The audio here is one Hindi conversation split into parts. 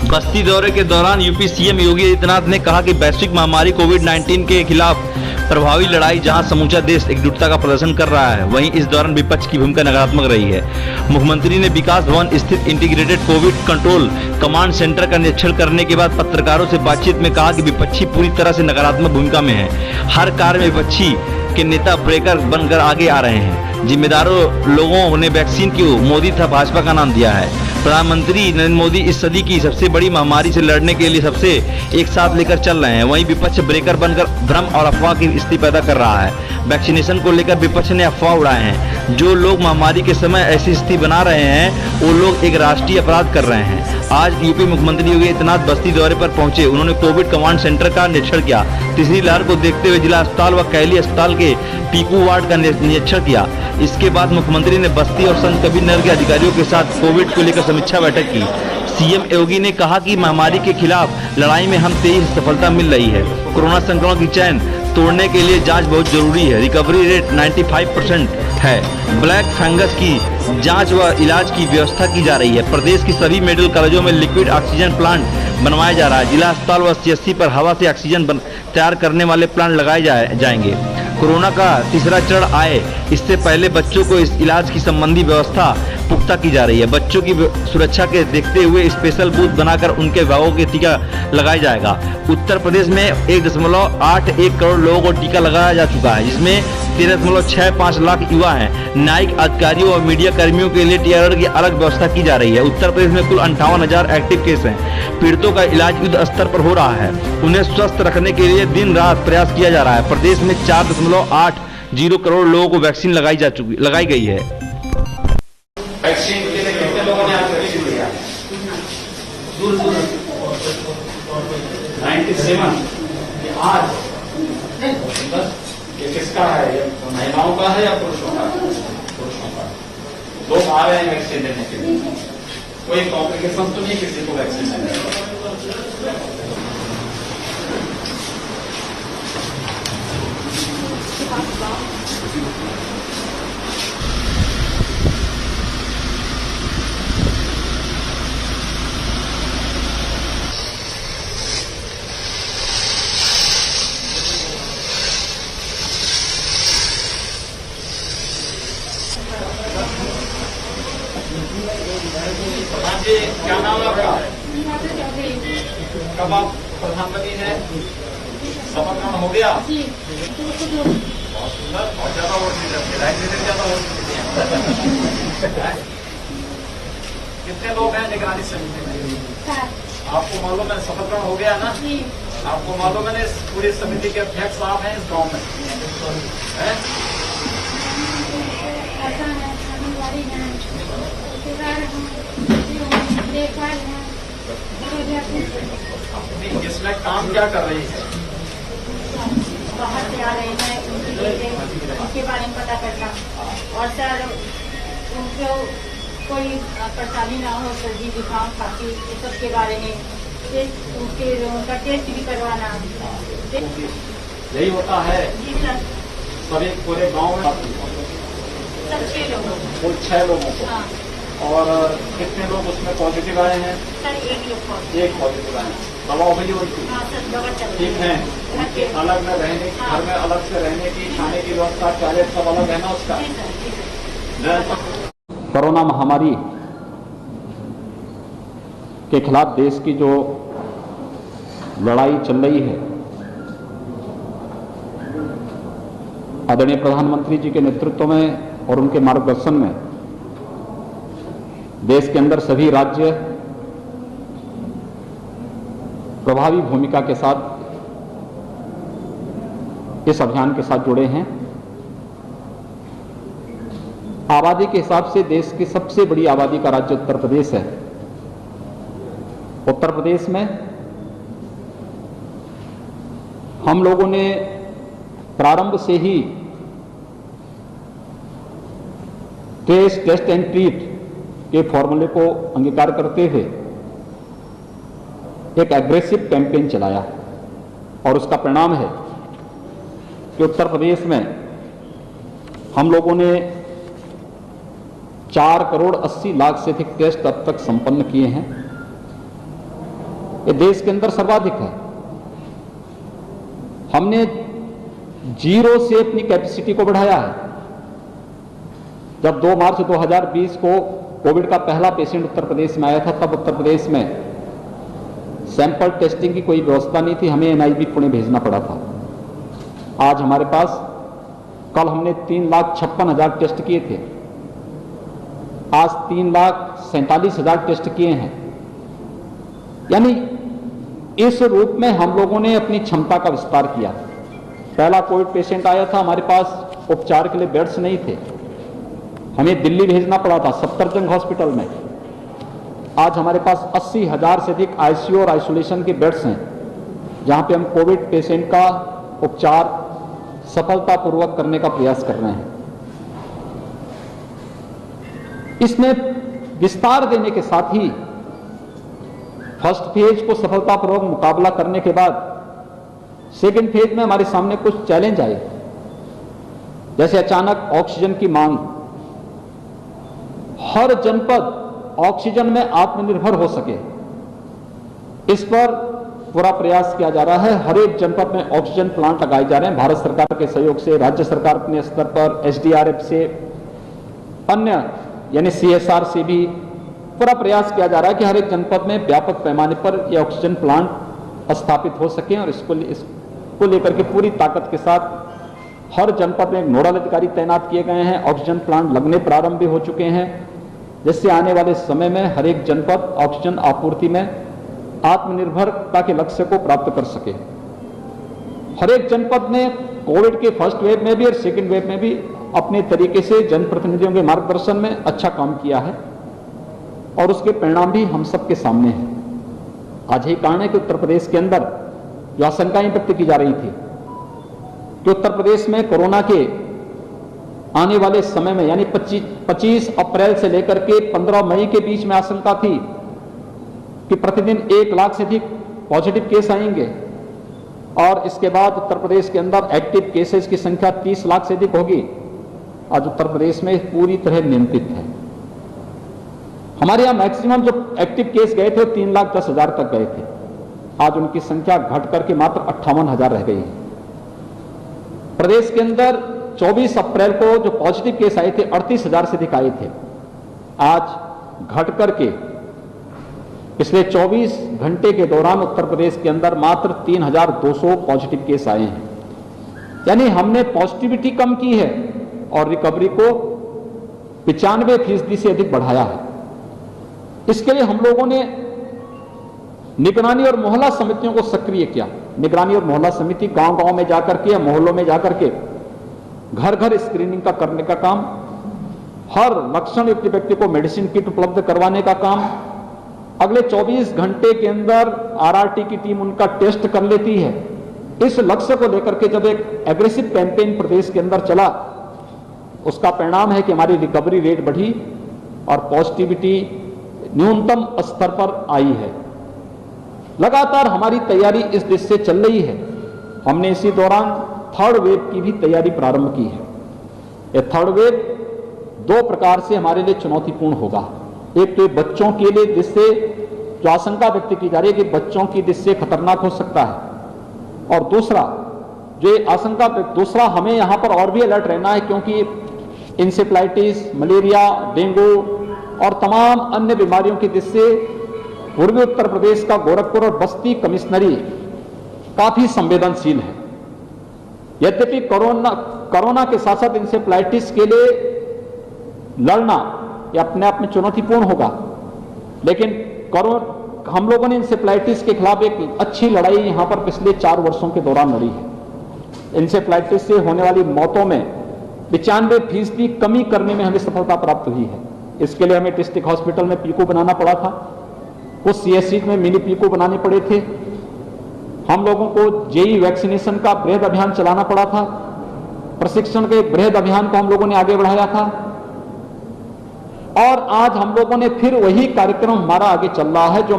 बस्ती दौरे के दौरान यूपी सीएम योगी आदित्यनाथ ने कहा कि वैश्विक महामारी कोविड-19 के खिलाफ प्रभावी लड़ाई जहां समूचा देश एकजुटता का प्रदर्शन कर रहा है, वहीं इस दौरान विपक्ष की भूमिका नकारात्मक रही है। मुख्यमंत्री ने विकास भवन स्थित integrated Covid control command centre का निरीक्षण करने के बाद पत्रकारों से बातचीत में कहा कि विपक्षी पूरी तरह से नकारात्मक भूमिका में है। हर कार्य में विपक्षी के नेता ब्रेकर बनकर आगे आ रहे हैं। जिम्मेदारों लोगों ने वैक्सीन को मोदी तथा भाजपा का नाम दिया है। प्रधानमंत्री नरेंद्र मोदी इस सदी की सबसे बड़ी महामारी से लड़ने के लिए सबसे एक साथ लेकर चल रहे हैं। वहीं विपक्ष ब्रेकर बनकर भ्रम और अफवाह की स्थिति पैदा कर रहा है। वैक्सीनेशन को लेकर विपक्ष ने अफवाह उड़ाए हैं। जो लोग महामारी के समय ऐसी स्थिति बना रहे हैं, वो लोग एक राष्ट्रीय अपराध कर रहे हैं। आज यूपी मुख्यमंत्री योगी आदित्यनाथ बस्ती दौरे पर पहुंचे। उन्होंने कोविड कमांड सेंटर का निरीक्षण किया। तीसरी लहर को देखते हुए जिला अस्पताल व कैली अस्पताल के पीकू वार्ड का निरीक्षण किया। इसके बाद मुख्यमंत्री ने बस्ती और संत कबीरनगर के अधिकारियों के साथ कोविड को लेकर समीक्षा बैठक की। सीएम योगी ने कहा कि महामारी के खिलाफ लड़ाई में हम तेज सफलता मिल रही है। कोरोना संक्रमण की चैन तोड़ने के लिए जांच बहुत जरूरी है। रिकवरी रेट 95% है। ब्लैक फंगस की जांच व इलाज की व्यवस्था की जा रही है। प्रदेश की सभी मेडिकल कॉलेजों में लिक्विड ऑक्सीजन प्लांट बनवाया जा रहा है। जिला अस्पताल व सीएचसी पर हवा से ऑक्सीजन तैयार करने वाले प्लांट लगाए जाएंगे। कोरोना का तीसरा चरण आए, इससे पहले बच्चों को इस इलाज की संबंधी व्यवस्था पुख्ता की जा रही है। बच्चों की सुरक्षा के देखते हुए स्पेशल बूथ बनाकर उनके विभागों के टीका लगाया जाएगा। उत्तर प्रदेश में 1.81 करोड़ लोगों को टीका लगाया जा चुका है, जिसमें 13.65 लाख युवा हैं। न्यायिक अधिकारियों और मीडिया कर्मियों के लिए टीआरआर की अलग व्यवस्था की जा रही है। उत्तर प्रदेश में कुल 58,000 एक्टिव केस हैं। पीड़ितों का इलाज युद्ध स्तर पर हो रहा है। उन्हें स्वस्थ रखने के लिए दिन रात प्रयास किया जा रहा है। प्रदेश में 4.80 करोड़ लोगों को वैक्सीन लगाई गई है। वैक्सीन के लिए कितने लोगों ने आज वैक्सीन लिया? 97। आज ये किसका है? ये महिलाओं का है या पुरुषों का? पुरुषों का। लोग आ रहे हैं वैक्सीन लेने के लिए। कोई कॉम्प्लिकेशन तो नहीं किसी को वैक्सीन लेने का? क्या नाम है आपका? कब आप प्रधानमंत्री हैं? शपथ ग्रहण हो गया? बहुत सुंदर। बहुत ज्यादा वोट नहीं ज्यादा वोट कितने लोग हैं निगरानी समिति में? आपको मालूम है शपथ ग्रहण हो गया ना? आपको मालूम है इस पूरी समिति के अध्यक्ष आप हैं इस गांव में? इसमें काम क्या कर रही है? बाहर से आ रहे हैं, उनके बारे में पता करना और सर उनको कोई परेशानी ना हो, सर्दी जुकाम खांसी इस सब के बारे में उनका टेस्ट भी करवाना। यही होता है जी सर। सभी पूरे गांव में सब 6 लोगों को। कुल 6 लोगों को। हाँ। और कितने लोग उसमें पॉजिटिव आए हैं? सर 1 लोग पॉजिटिव। 1 पॉजिटिव आए। दवा हो गई उनकी? हाँ सर, दवा चल रही ठीक है। अलग में रहने की, घर में अलग से रहने की, खाने की व्यवस्था, टॉयलेट सब अलग है ना उसका? कोरोना महामारी के खिलाफ देश की जो लड़ाई चल रही है, आदरणीय प्रधानमंत्री जी के नेतृत्व में और उनके मार्गदर्शन में देश के अंदर सभी राज्य प्रभावी भूमिका के साथ इस अभियान के साथ जुड़े हैं। आबादी के हिसाब से देश की सबसे बड़ी आबादी का राज्य उत्तर प्रदेश है। उत्तर प्रदेश में हम लोगों ने प्रारंभ से ही ट्रेस, टेस्ट एंड ट्रीट के फॉर्मूले को अंगीकार करते हुए एक एग्रेसिव कैंपेन चलाया और उसका परिणाम है कि उत्तर प्रदेश में हम लोगों ने 4 करोड़ 80 लाख से अधिक टेस्ट अब तक संपन्न किए हैं ये देश के अंदर सर्वाधिक है। हमने 0 से अपनी कैपेसिटी को बढ़ाया है। जब 2 मार्च 2020 को कोविड का पहला पेशेंट उत्तर प्रदेश में आया था, तब उत्तर प्रदेश में सैंपल टेस्टिंग की कोई व्यवस्था नहीं थी, हमें NIB पुणे भेजना पड़ा था। आज हमारे पास, कल हमने 3,56,000 टेस्ट किए थे, आज 3,47,000 टेस्ट किए हैं। यानी इस रूप में हम लोगों ने अपनी क्षमता का विस्तार किया। पहला कोविड पेशेंट आया था, हमारे पास उपचार के लिए बेड्स नहीं थे, हमें दिल्ली भेजना पड़ा था सफदरजंग हॉस्पिटल में। आज हमारे पास 80,000 से अधिक ICU और आइसोलेशन के बेड्स हैं, जहां पे हम कोविड पेशेंट का उपचार सफलतापूर्वक करने का प्रयास कर रहे हैं। इसमें विस्तार देने के साथ ही फर्स्ट फेज को सफलतापूर्वक मुकाबला करने के बाद सेकेंड फेज में हमारे सामने कुछ चैलेंज आए, जैसे अचानक ऑक्सीजन की मांग। हर जनपद ऑक्सीजन में आत्मनिर्भर हो सके, इस पर पूरा प्रयास किया जा रहा है। हर एक जनपद में ऑक्सीजन प्लांट लगाए जा रहे हैं भारत सरकार के सहयोग से, राज्य सरकार अपने स्तर पर, SDRF से, अन्य यानी CSR से भी पूरा प्रयास किया जा रहा है कि हर एक जनपद में व्यापक पैमाने पर यह ऑक्सीजन प्लांट स्थापित हो सके। और इसको लेकर के पूरी ताकत के साथ हर जनपद में नोडल अधिकारी तैनात किए गए हैं। ऑक्सीजन प्लांट लगने प्रारंभ भी हो चुके हैं, जिससे आने वाले समय में हर एक जनपद ऑक्सीजन आपूर्ति में आत्मनिर्भरता के लक्ष्य को प्राप्त कर सके। हर एक जनपद ने कोविड के फर्स्ट वेव में भी और सेकेंड वेव में भी अपने तरीके से जनप्रतिनिधियों के मार्गदर्शन में अच्छा काम किया है, और उसके परिणाम भी हम सबके सामने हैं। आज यही कारण है कि उत्तर प्रदेश के अंदर जो आशंकाएं व्यक्त की जा रही थी कि उत्तर प्रदेश में कोरोना के आने वाले समय में, यानी 25 अप्रैल से लेकर के 15 मई के बीच में आशंका थी कि प्रतिदिन 1 लाख से अधिक पॉजिटिव केस आएंगे, और इसके बाद उत्तर प्रदेश के अंदर एक्टिव केसेस की संख्या 30 लाख से अधिक होगी। आज उत्तर प्रदेश में पूरी तरह नियंत्रित है। हमारे यहां मैक्सिमम जो एक्टिव केस गए थे 3,10,000 तक गए थे, आज उनकी संख्या घट करके मात्र 58,000 रह गई है। प्रदेश के अंदर 24 अप्रैल को जो पॉजिटिव केस आए थे 38,000 से अधिक आए थे, आज घट करके पिछले 24 घंटे के दौरान उत्तर प्रदेश के अंदर मात्र 3,200 पॉजिटिव केस आए हैं। यानी हमने पॉजिटिविटी कम की है और रिकवरी को 95% से अधिक बढ़ाया है। इसके लिए हम लोगों ने निगरानी और मोहल्ला समितियों को सक्रिय किया। निगरानी और मोहल्ला समिति गांव-गांव में जाकर के या मोहल्लों में जाकर के घर-घर स्क्रीनिंग का करने का काम, हर लक्षण युक्त व्यक्ति को मेडिसिन किट उपलब्ध करवाने का काम, अगले 24 घंटे के अंदर RRT की टीम उनका टेस्ट कर लेती है। इस लक्ष्य को लेकर के जब एक एग्रेसिव कैंपेन प्रदेश के अंदर चला, उसका परिणाम है कि हमारी रिकवरी रेट बढ़ी और पॉजिटिविटी न्यूनतम स्तर पर आई है। लगातार हमारी तैयारी इस दिशा से चल रही है। हमने इसी दौरान थर्ड वेव की भी तैयारी प्रारंभ की है। यह थर्ड वेव 2 प्रकार से हमारे लिए चुनौतीपूर्ण होगा। एक तो बच्चों के लिए, जिससे जो आशंका व्यक्त की जा रही है कि बच्चों की दृष्टि से खतरनाक हो सकता है, और दूसरा जो आशंका, दूसरा हमें यहां पर और भी अलर्ट रहना है, क्योंकि इंसेफ्लाइटिस, मलेरिया, डेंगू और तमाम अन्य बीमारियों की दृष्टि से पूर्वी उत्तर प्रदेश का गोरखपुर और बस्ती कमिश्नरी काफी संवेदनशील है। यद्यपि कोरोना के साथ साथ इंसेफ्लाइटिस के लिए लड़ना यह अपने आप में चुनौतीपूर्ण होगा, लेकिन हम लोगों ने इंसेफ्लाइटिस के खिलाफ एक अच्छी लड़ाई यहां पर पिछले 4 वर्षों के दौरान लड़ी है। इंसेफ्लाइटिस से होने वाली मौतों में 95% कमी करने में हमें सफलता प्राप्त हुई है। इसके लिए हमें डिस्ट्रिक्ट हॉस्पिटल में पीको बनाना पड़ा था, कुछ CSC में मिनी पीको बनाने पड़े थे, हम लोगों को JE वैक्सीनेशन का बृहद अभियान चलाना पड़ा था, प्रशिक्षण के एक बृहद अभियान को हम लोगों ने आगे बढ़ाया था, और आज हम लोगों ने फिर वही कार्यक्रम हमारा आगे चल रहा है। जो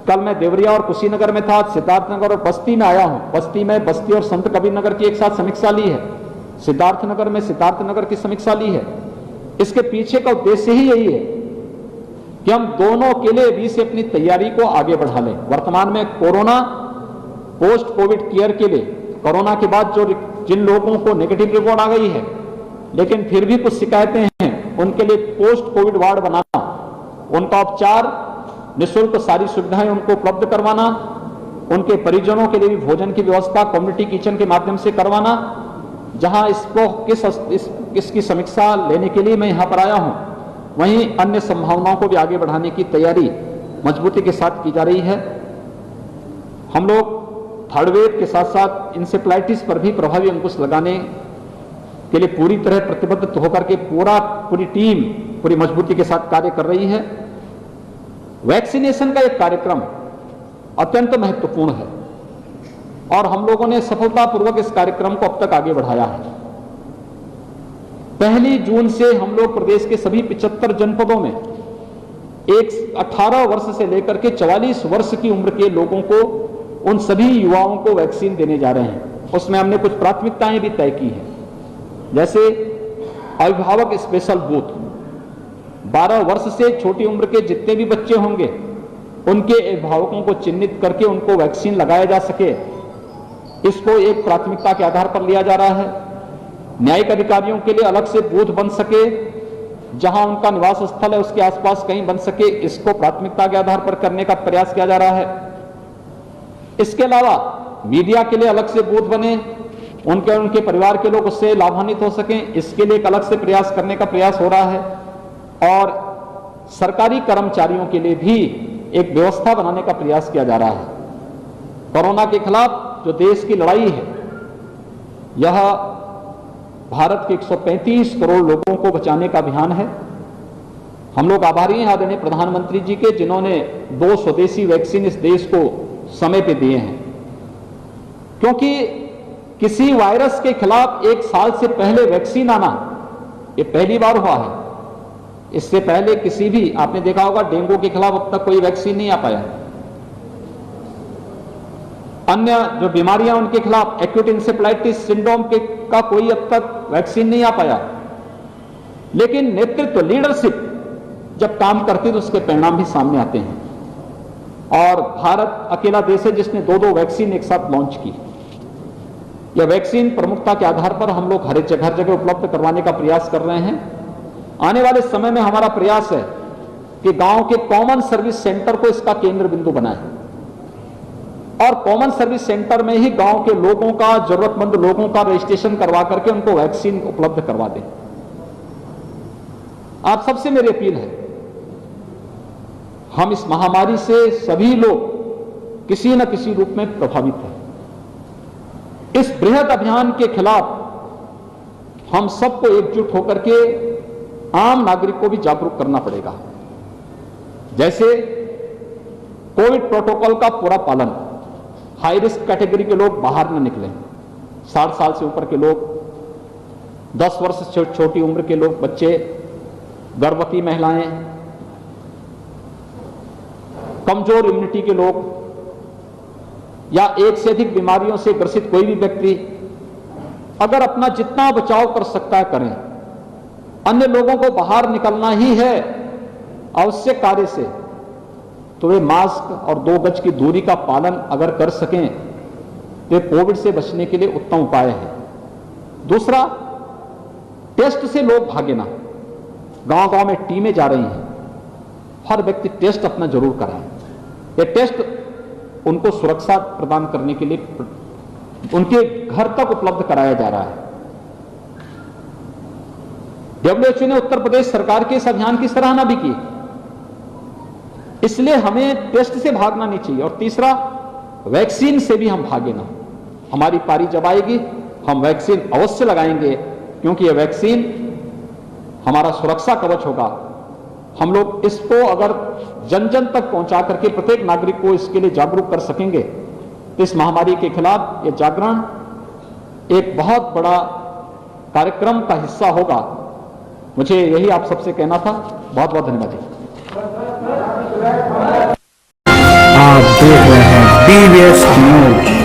कल मैं देवरिया और कुशीनगर में था, सिद्धार्थनगर और बस्ती में आया हूं। बस्ती में बस्ती और संत कबीरनगर की एक साथ समीक्षा ली है, सिद्धार्थनगर में सिद्धार्थनगर की समीक्षा ली है। इसके पीछे का उद्देश्य ही यही है कि हम दोनों के लिए अभी से अपनी तैयारी को आगे बढ़ा लें। वर्तमान में कोरोना पोस्ट कोविड केयर के लिए, कोरोना के बाद जिन लोगों को नेगेटिव रिपोर्ट आ गई है लेकिन फिर भी कुछ शिकायतें हैं, उनके लिए पोस्ट कोविड वार्ड बनाना, उनका उपचार, निःशुल्क सारी सुविधाएं उनको उपलब्ध करवाना, उनके परिजनों के लिए भी भोजन की व्यवस्था कम्युनिटी किचन के माध्यम से करवाना। जहां इसकी समीक्षा लेने के लिए मैं यहां पर आया हूं, वहीं अन्य संभावनाओं को भी आगे बढ़ाने की तैयारी मजबूती के साथ की जा रही है। हम लोग थर्ड वेव के साथ साथ इंसेफ्लाइटिस पर भी प्रभावी अंकुश लगाने के लिए पूरी तरह प्रतिबद्ध होकर के पूरी टीम पूरी मजबूती के साथ कार्य कर रही है। वैक्सीनेशन का एक कार्यक्रम अत्यंत महत्वपूर्ण है और हम लोगों ने सफलतापूर्वक इस कार्यक्रम को अब तक आगे बढ़ाया है। 1 जून से हम लोग प्रदेश के सभी 75 जनपदों में 18 वर्ष से लेकर के 44 वर्ष की उम्र के लोगों को, उन सभी युवाओं को वैक्सीन देने जा रहे हैं। उसमें हमने कुछ प्राथमिकताएं भी तय की हैं, जैसे अभिभावक स्पेशल बूथ, 12 वर्ष से छोटी उम्र के जितने भी बच्चे होंगे उनके अभिभावकों को चिन्हित करके उनको वैक्सीन लगाया जा सके, इसको एक प्राथमिकता के आधार पर लिया जा रहा है। न्यायिक अधिकारियों के लिए अलग से बूथ बन सके, जहां उनका निवास स्थल है उसके आसपास कहीं बन सके, इसको प्राथमिकता के आधार पर करने का प्रयास किया जा रहा है। इसके अलावा मीडिया के लिए अलग से बूथ बने, उनके परिवार के लोग उससे लाभान्वित हो सकें, इसके लिए एक अलग से प्रयास करने का प्रयास हो रहा है। और सरकारी कर्मचारियों के लिए भी एक व्यवस्था बनाने का प्रयास किया जा रहा है। कोरोना के खिलाफ जो देश की लड़ाई है, यह भारत के 135 करोड़ लोगों को बचाने का अभियान है। हम लोग आभारी हैं आदरणीय प्रधानमंत्री जी के, जिन्होंने 2 स्वदेशी वैक्सीन इस देश को समय पे दिए हैं, क्योंकि किसी वायरस के खिलाफ 1 साल से पहले वैक्सीन आना ये पहली बार हुआ है। इससे पहले किसी भी, आपने देखा होगा डेंगू के खिलाफ अब तक कोई वैक्सीन नहीं आ पाया। अन्य जो बीमारियां उनके खिलाफ एक्यूट इंसेफ्लाइटिस सिंड्रोम का कोई अब तक वैक्सीन नहीं आ पाया। लेकिन नेतृत्व, लीडरशिप जब काम करती तो उसके परिणाम भी सामने आते हैं। और भारत अकेला देश है जिसने 2 वैक्सीन एक साथ लॉन्च की। यह वैक्सीन प्रमुखता के आधार पर हम लोग हर जगह उपलब्ध करवाने का प्रयास कर रहे हैं। आने वाले समय में हमारा प्रयास है कि गांव के कॉमन सर्विस सेंटर को इसका केंद्र बिंदु बनाएं और कॉमन सर्विस सेंटर में ही गांव के लोगों का, जरूरतमंद लोगों का रजिस्ट्रेशन करवा करके उनको वैक्सीन उपलब्ध करवा दें। आप सबसे मेरी अपील है, हम इस महामारी से सभी लोग किसी न किसी रूप में प्रभावित हैं। इस बृहद अभियान के खिलाफ हम सबको एकजुट होकर के आम नागरिक को भी जागरूक करना पड़ेगा। जैसे कोविड प्रोटोकॉल का पूरा पालन, हाई रिस्क कैटेगरी के लोग बाहर न निकलें, 60 साल से ऊपर के लोग, 10 वर्ष से छोटी उम्र के लोग, बच्चे, गर्भवती महिलाएं, कमजोर इम्यूनिटी के लोग या एक से अधिक बीमारियों से ग्रसित कोई भी व्यक्ति अगर अपना जितना बचाव कर सकता है करें। अन्य लोगों को बाहर निकलना ही है आवश्यक कार्य से, तो वे मास्क और 2 गज की दूरी का पालन अगर कर सकें तो कोविड से बचने के लिए उत्तम उपाय है। दूसरा, टेस्ट से लोग भागे ना। गांव-गांव में टीमें जा रही हैं, हर व्यक्ति टेस्ट अपना जरूर कराए। ये टेस्ट उनको सुरक्षा प्रदान करने के लिए उनके घर तक उपलब्ध कराया जा रहा है। WHO ने उत्तर प्रदेश सरकार के इस अभियान की सराहना भी की, इसलिए हमें टेस्ट से भागना नहीं चाहिए। और तीसरा, वैक्सीन से भी हम भागे ना। हमारी पारी जब आएगी हम वैक्सीन अवश्य लगाएंगे, क्योंकि यह वैक्सीन हमारा सुरक्षा कवच होगा। हम लोग इसको अगर जन जन तक पहुंचा करके प्रत्येक नागरिक को इसके लिए जागरूक कर सकेंगे तो इस महामारी के खिलाफ ये जागरण एक बहुत बड़ा कार्यक्रम का हिस्सा होगा। मुझे यही आप सबसे कहना था। बहुत बहुत धन्यवाद। आप देख रहे हैं DVS न्यूज।